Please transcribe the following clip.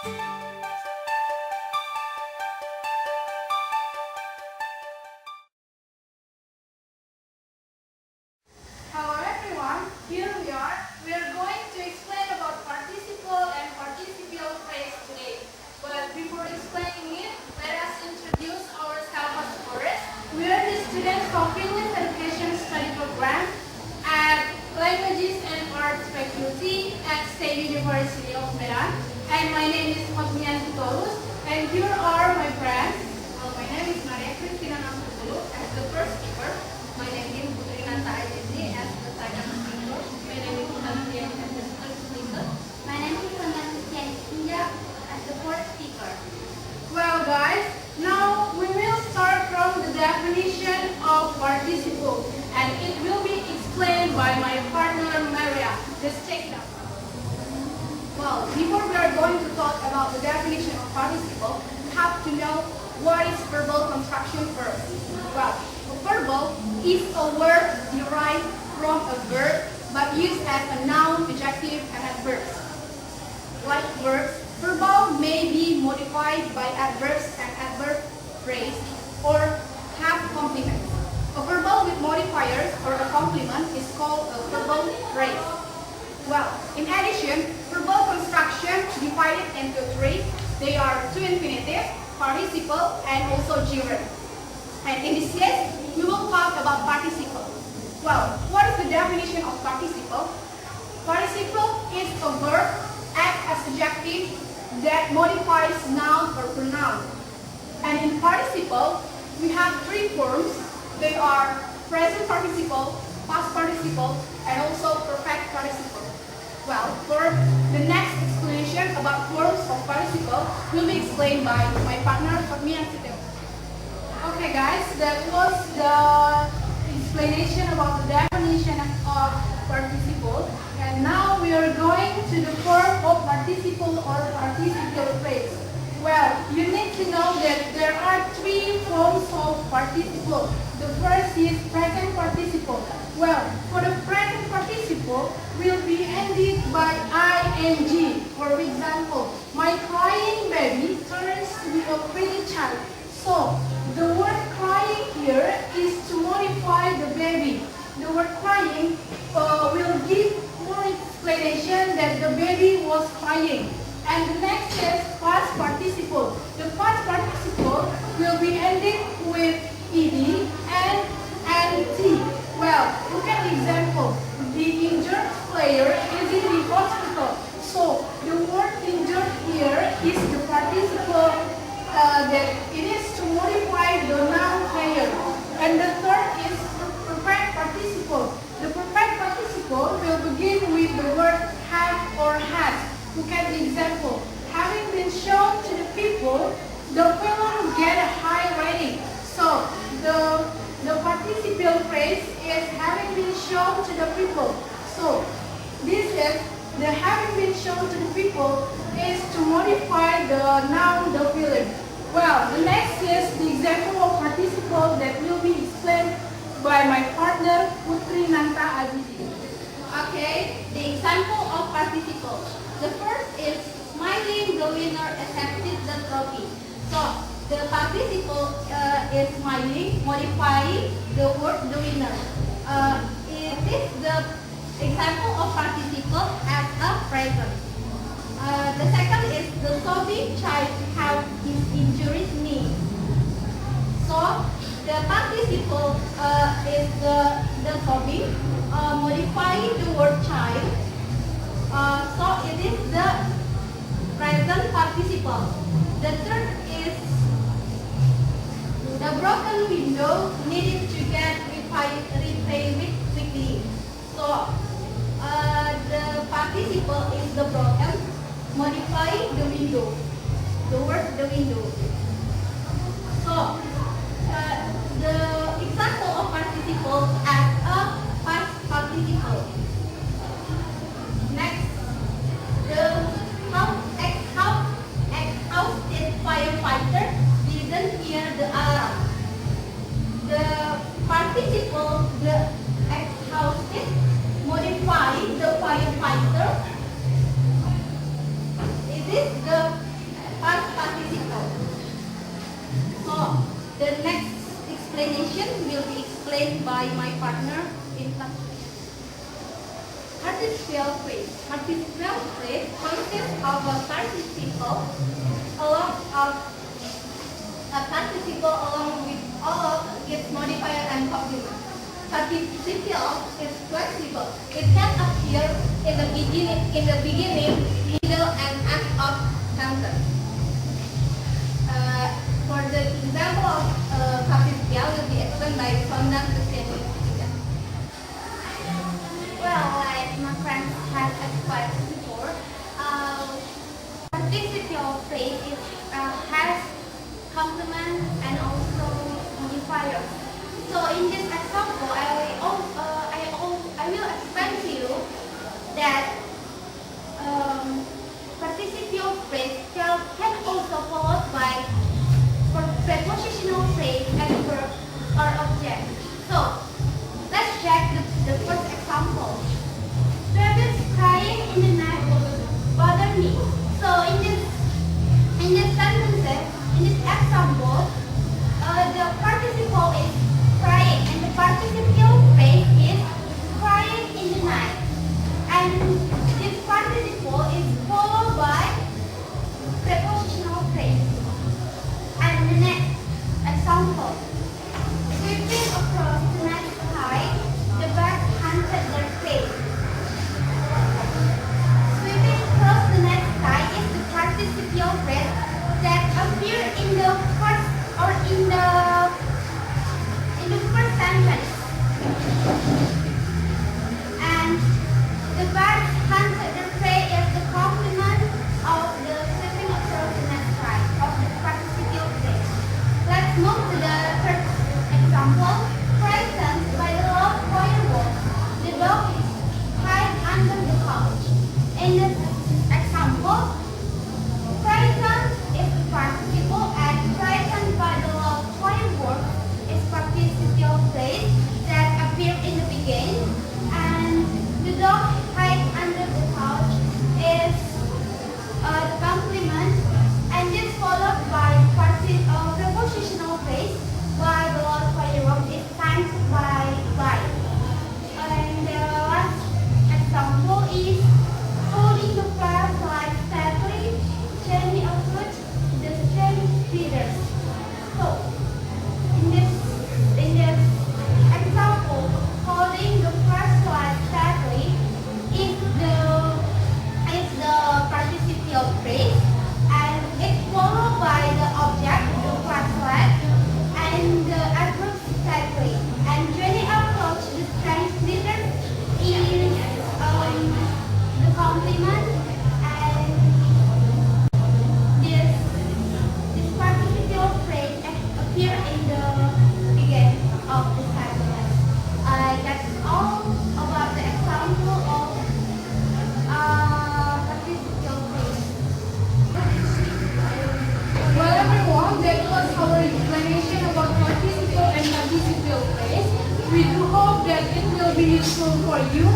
Hello everyone, here we are. We are going to explain about participle and participial phrase today. But before explaining it, let us introduce ourselves first. We are the students of Finland Education Study Program at Languages and Arts Faculty at State University of Medan. And my name is and here are my friends. My name is Maria Cristina Nampulu as the first speaker. My name is as the second speaker. My name is Cynthia as the third speaker. My name is Cynthia as the fourth speaker. Well guys, now we will start from the definition of participle and it will be explained by my partner Maria. Just take that. Well, before we are going to talk about the definition of participle, we have to know what is verbal construction first. Well, a verbal is a word derived from a verb but used as a noun, adjective, and adverbs. Like verbs, verbal may be modified by adverbs and adverb phrase or have complements. A verbal with modifiers or a complement is called a verbal phrase. Well, in addition, verbal construction divided into three. They are to infinitive, participle, and also gerund. And in this case, we will talk about participle. Well, what is the definition of participle? Participle is a verb act as adjective that modifies noun or pronoun. And in participle, we have three forms. They are present participle, past participle, and also perfect participle. Well, for the next explanation about forms of participle will be explained by my partner Fatmi and Sitil. Okay guys, that was the explanation about the definition of participle. And now we are going to the form of participle or participial phrase. Well, you need to know that there are three forms of participle. The first is present participle. Well, for the present participle will be ended by ing. For example, my crying baby turns to be a pretty child. So, the word crying here is to modify the baby. The word crying will give more explanation that the baby was crying. And the next is past participle. The past participle will be ended with ed and nt. Well, look at the example. The injured player is in the hospital. So, the word injured here is the participle that it is to modify the noun player. And the third is perfect participle. The perfect participle will begin with the word have or has. Look at the example. Having been shown to the people, the film get a high rating. So, the participial phrase is having been shown to the people. So, this is the having been shown to the people is to modify the noun, the film. Well, the next is the example of participle that will be explained by my partner Putri Nanta Azizi. Okay, the example of participle. The first is smiling, the winner accepted the trophy. So, the participle is smiling, modifying the word the winner. It is the example of participle as a present. The second is the sobbing child have his injured knee. So, the participle is the sobbing, modifying the word child. So, it is the present participle. The third is the broken window needed to get repaired quickly. So, the participle is the broken, modifying the window, the word the window. So, the example of participle as a past participle. Next, the exhausted firefighter didn't hear the alarm. The participle, the exhausted, modifying the firefighter. It is the So, the next explanation will be explained by my partner in class. Participial phrase. Participial phrase consists of a participle along with all of its modifier and complement. Participial is flexible. It can appear in the beginning, middle, and end of sentence. For the example of participial will be explained by Sondang Kristiani. Well, like my friends have explained before, participial phrase has complement and also modifiers. So in this example, I will explain to you that participial phrase can also followed by prepositional phrase and verb or object. So let's check the first example. Rabbits crying in the night bother me. So in this sentences, in this example, the participle is crying and the participial phrase is crying in the night. And this participle is followed by prepositional phrase. And the next example, sweeping across the night sky, the birds hunted their prey. Sweeping across the night sky is the participial phrase that appears in the first or in the first sentence. And the birds hunted their prey is the complement of the sweeping across the night sky of the participial phrase. Let's move to the third example. Frightened by the loud fireworks, the dog is hide under the couch. In this example, frightened is the participle and frightened by the loud fireworks is participial phrase that appear in the beginning, and the dog hide under the couch is the complement, and this followed by prepositional phrase by the loud fireworks is timed by. And the last example is holding the flashlight steadily, gently approach the strange readers. So in this example, holding the flashlight steadily is the participial phrase, and it's followed by the object, the flashlight, and the adverb steadily. And gently approach the strange readers is the complement, and this participial phrase appear in the beginning of the sentence. That's all about the example of participial phrase. Well, everyone, that was our explanation about participle and participial phrase. We do hope that it will be useful for you